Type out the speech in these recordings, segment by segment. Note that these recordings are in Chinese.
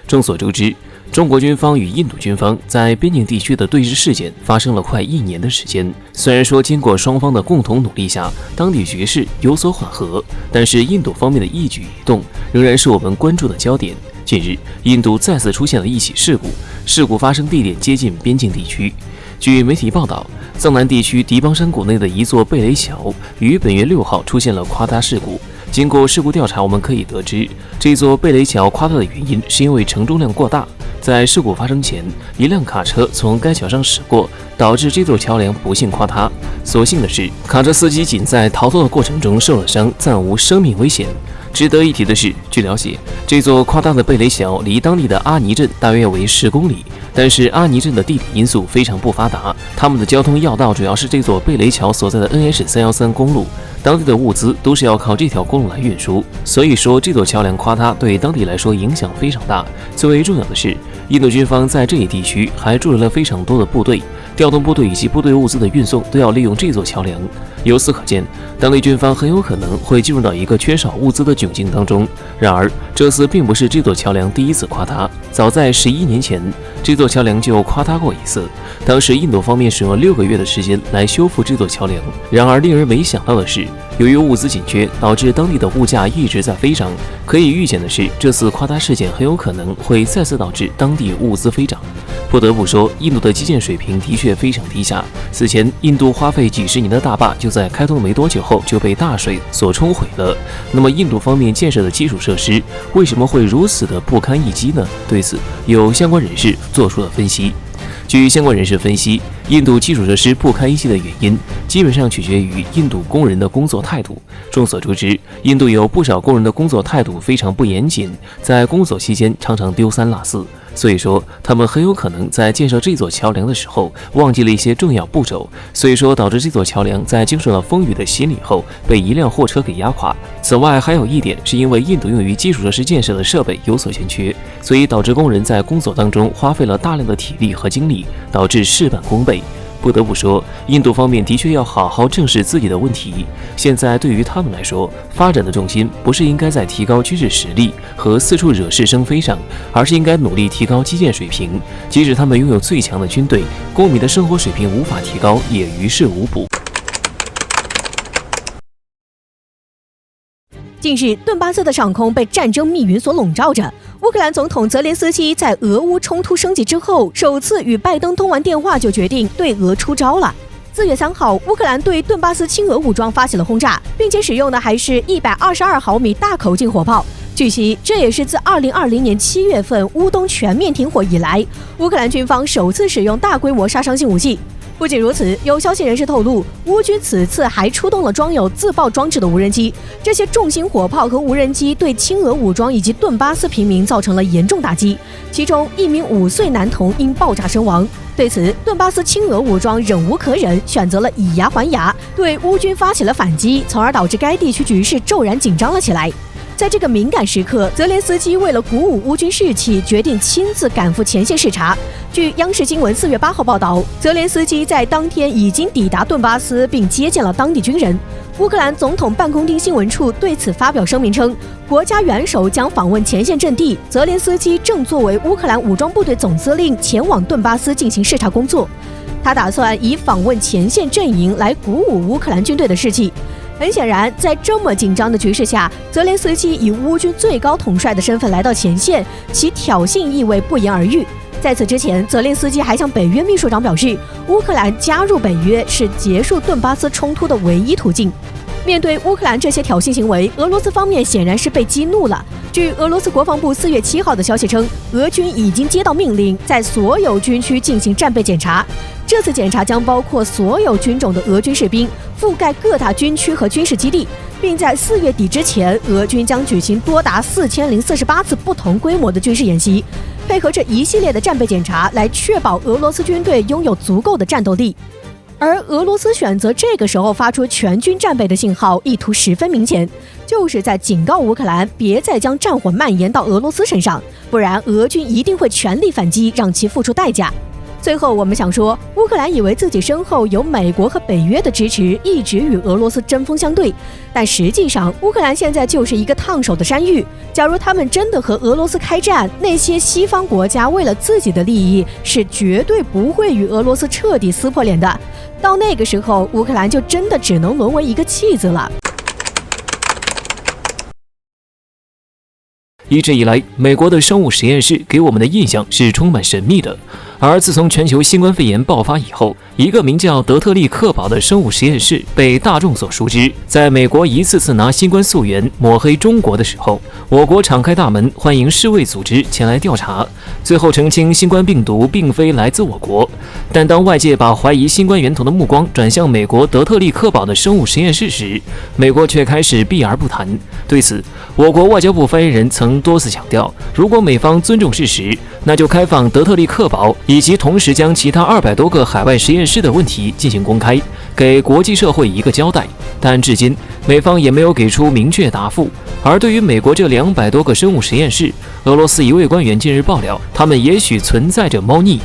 众所周知，中国军方与印度军方在边境地区的对峙事件发生了快1年的时间。虽然说经过双方的共同努力下，当地局势有所缓和，但是印度方面的一举一动仍然是我们关注的焦点。近日，印度再次出现了一起事故，事故发生地点接近边境地区。据媒体报道，藏南地区迪邦山谷内的一座贝雷桥于本月6号出现了垮塌事故。经过事故调查，我们可以得知，这座贝雷桥垮塌的原因是因为承重量过大。在事故发生前，一辆卡车从该桥上驶过，导致这座桥梁不幸垮塌。所幸的是，卡车司机仅在逃脱的过程中受了伤，暂无生命危险。值得一提的是，据了解，这座垮塌的贝雷桥离当地的阿尼镇大约为10公里，但是阿尼镇的地理因素非常不发达，他们的交通要道主要是这座贝雷桥所在的 NH313公路，当地的物资都是要靠这条公路来运输，所以说这座桥梁垮塌对当地来说影响非常大。最为重要的是，印度军方在这一地区还驻留了非常多的部队，调动部队以及部队物资的运送都要利用这座桥梁。由此可见，当地军方很有可能会进入到一个缺少物资的窘境当中。然而，这次并不是这座桥梁第一次垮塌，早在11年前，这座桥梁就垮塌过一次。当时印度方面使用了6个月的时间来修复这座桥梁。然而，令人没想到的是，由于物资紧缺，导致当地的物价一直在飞涨。可以预见的是，这次垮塌事件很有可能会再次导致当地物资飞涨。不得不说，印度的基建水平的确非常低下。此前，印度花费几十年的大坝就在开通没多久后就被大水所冲毁了。那么，印度方面建设的基础设施为什么会如此的不堪一击呢？对此，有相关人士做出了分析。据相关人士分析，印度基础设施不堪一击的原因，基本上取决于印度工人的工作态度。众所周知，印度有不少工人的工作态度非常不严谨，在工作期间常常丢三落四。所以说，他们很有可能在建设这座桥梁的时候忘记了一些重要步骤，所以说导致这座桥梁在经受了风雨的洗礼后被一辆货车给压垮。此外，还有一点是因为印度用于基础设施建设的设备有所欠缺，所以导致工人在工作当中花费了大量的体力和精力，导致事半功倍。不得不说，印度方面的确要好好正视自己的问题。现在对于他们来说，发展的重心不是应该在提高军事实力和四处惹是生非上，而是应该努力提高基建水平。即使他们拥有最强的军队，公民的生活水平无法提高，也于事无补。近日，顿巴斯的上空被战争密云所笼罩着。乌克兰总统泽连斯基在俄乌冲突升级之后，首次与拜登通完电话，就决定对俄出招了。4月3号，乌克兰对顿巴斯亲俄武装发起了轰炸，并且使用的还是122毫米大口径火炮。据悉，这也是自2020年7月份乌东全面停火以来，乌克兰军方首次使用大规模杀伤性武器。不仅如此，有消息人士透露，乌军此次还出动了装有自爆装置的无人机。这些重型火炮和无人机对亲俄武装以及顿巴斯平民造成了严重打击，其中1名5岁男童因爆炸身亡。对此，顿巴斯亲俄武装忍无可忍，选择了以牙还牙，对乌军发起了反击，从而导致该地区局势骤然紧张了起来。在这个敏感时刻，泽连斯基为了鼓舞乌军士气，决定亲自赶赴前线视察。据央视新闻4月8号报道，泽连斯基在当天已经抵达顿巴斯，并接见了当地军人。乌克兰总统办公厅新闻处对此发表声明称，国家元首将访问前线阵地，泽连斯基正作为乌克兰武装部队总司令前往顿巴斯进行视察工作。他打算以访问前线阵营来鼓舞乌克兰军队的士气。很显然，在这么紧张的局势下，泽连斯基以乌军最高统帅的身份来到前线，其挑衅意味不言而喻。在此之前，泽连斯基还向北约秘书长表示，乌克兰加入北约是结束顿巴斯冲突的唯一途径。面对乌克兰这些挑衅行为，俄罗斯方面显然是被激怒了。据俄罗斯国防部4月7号的消息称，俄军已经接到命令，在所有军区进行战备检查。这次检查将包括所有军种的俄军士兵，覆盖各大军区和军事基地，并在4月底之前，俄军将举行多达4048次不同规模的军事演习，配合着一系列的战备检查，来确保俄罗斯军队拥有足够的战斗力。而俄罗斯选择这个时候发出全军战备的信号，意图十分明显，就是在警告乌克兰别再将战火蔓延到俄罗斯身上，不然俄军一定会全力反击，让其付出代价。最后，我们想说，乌克兰以为自己身后有美国和北约的支持，一直与俄罗斯针锋相对，但实际上，乌克兰现在就是一个烫手的山芋。假如他们真的和俄罗斯开战，那些西方国家为了自己的利益，是绝对不会与俄罗斯彻底撕破脸的。到那个时候，乌克兰就真的只能沦为一个弃子了。一直以来，美国的生物实验室给我们的印象是充满神秘的。而自从全球新冠肺炎爆发以后，一个名叫德特利克堡的生物实验室被大众所熟知。在美国一次次拿新冠溯源抹黑中国的时候，我国敞开大门欢迎世卫组织前来调查，最后澄清新冠病毒并非来自我国。但当外界把怀疑新冠源头的目光转向美国德特利克堡的生物实验室时，美国却开始避而不谈。对此，我国外交部发言人曾多次强调，如果美方尊重事实，那就开放德特利克堡以及同时将其他200多个海外实验室的问题进行公开，给国际社会一个交代。但至今，美方也没有给出明确答复。而对于美国这200多个生物实验室，俄罗斯一位官员近日爆料，他们也许存在着猫腻。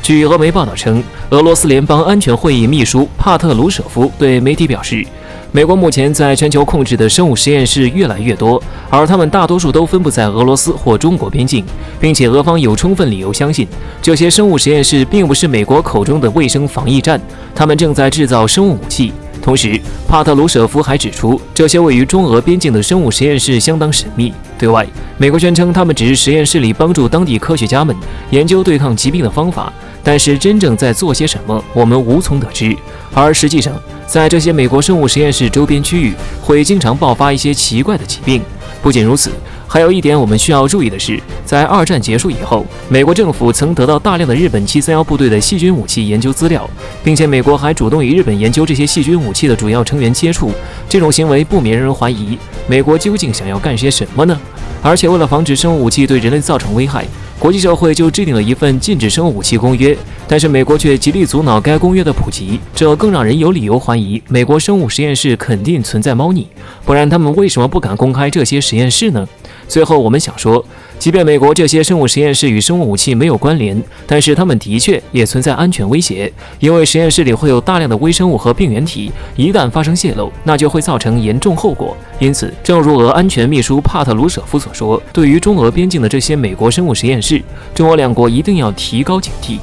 据俄媒报道称，俄罗斯联邦安全会议秘书帕特鲁舍夫对媒体表示，美国目前在全球控制的生物实验室越来越多，而他们大多数都分布在俄罗斯或中国边境，并且俄方有充分理由相信，这些生物实验室并不是美国口中的卫生防疫站，他们正在制造生物武器。同时，帕特鲁舍夫还指出，这些位于中俄边境的生物实验室相当神秘。对外，美国宣称他们只是实验室里帮助当地科学家们研究对抗疾病的方法，但是真正在做些什么，我们无从得知。而实际上，在这些美国生物实验室周边区域，会经常爆发一些奇怪的疾病。不仅如此，还有一点我们需要注意的是，在2战结束以后，美国政府曾得到大量的日本731部队的细菌武器研究资料，并且美国还主动与日本研究这些细菌武器的主要成员接触。这种行为不免让人怀疑，美国究竟想要干些什么呢？而且为了防止生物武器对人类造成危害，国际社会就制定了一份禁止生物武器公约，但是美国却极力阻挠该公约的普及，这更让人有理由怀疑美国生物实验室肯定存在猫腻，不然他们为什么不敢公开这些实验室呢？最后我们想说，即便美国这些生物实验室与生物武器没有关联，但是它们的确也存在安全威胁，因为实验室里会有大量的微生物和病原体，一旦发生泄漏，那就会造成严重后果。因此，正如俄安全秘书帕特鲁舍夫所说，对于中俄边境的这些美国生物实验室，中俄两国一定要提高警惕。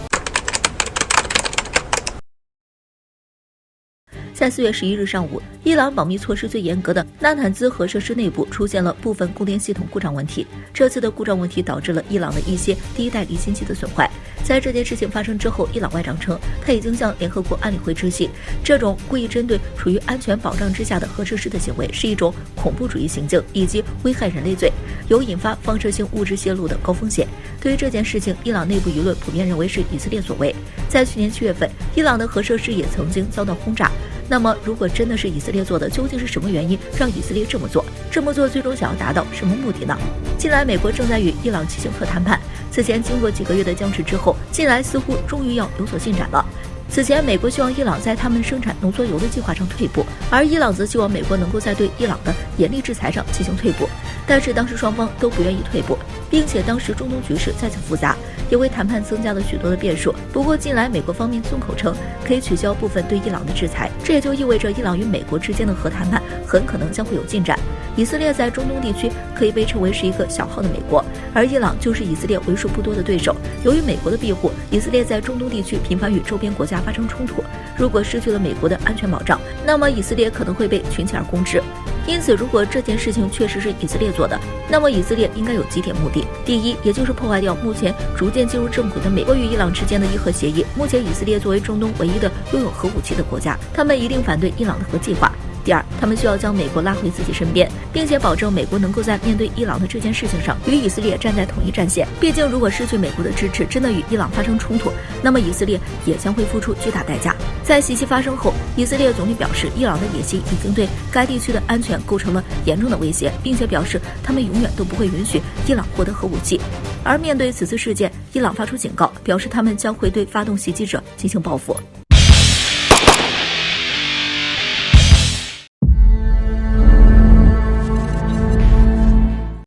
在4月11日上午，伊朗保密措施最严格的纳坦兹核设施内部出现了部分供电系统故障问题。这次的故障问题导致了伊朗的一些第一代离心机的损坏。在这件事情发生之后，伊朗外长称，他已经向联合国安理会致信，这种故意针对处于安全保障之下的核设施的行为是一种恐怖主义行径以及危害人类罪，有引发放射性物质泄露的高风险。对于这件事情，伊朗内部舆论普遍认为是以色列所为。在去年7月份，伊朗的核设施也曾经遭到轰炸。那么，如果真的是以色列做的，究竟是什么原因让以色列这么做？这么做最终想要达到什么目的呢？近来，美国正在与伊朗进行核谈判。此前经过几个月的僵持之后，近来似乎终于要有所进展了。此前，美国希望伊朗在他们生产浓缩铀的计划上退步，而伊朗则希望美国能够在对伊朗的严厉制裁上进行退步。但是当时双方都不愿意退步，并且当时中东局势再次复杂，也为谈判增加了许多的变数。不过近来美国方面松口称可以取消部分对伊朗的制裁，这也就意味着伊朗与美国之间的核谈判很可能将会有进展。以色列在中东地区可以被称为是一个小号的美国，而伊朗就是以色列为数不多的对手。由于美国的庇护，以色列在中东地区频繁与周边国家发生冲突。如果失去了美国的安全保障，那么以色列可能会被群起而攻之。因此，如果这件事情确实是以色列做的，那么以色列应该有几点目的。第一，也就是破坏掉目前逐渐进入正轨的美国与伊朗之间的伊核协议。目前以色列作为中东唯一的拥有核武器的国家，他们一定反对伊朗的核计划。第二，他们需要将美国拉回自己身边，并且保证美国能够在面对伊朗的这件事情上与以色列站在同一战线。毕竟，如果失去美国的支持，真的与伊朗发生冲突，那么以色列也将会付出巨大代价。在袭击发生后，以色列总理表示，伊朗的野心已经对该地区的安全构成了严重的威胁，并且表示他们永远都不会允许伊朗获得核武器。而面对此次事件，伊朗发出警告，表示他们将会对发动袭击者进行报复。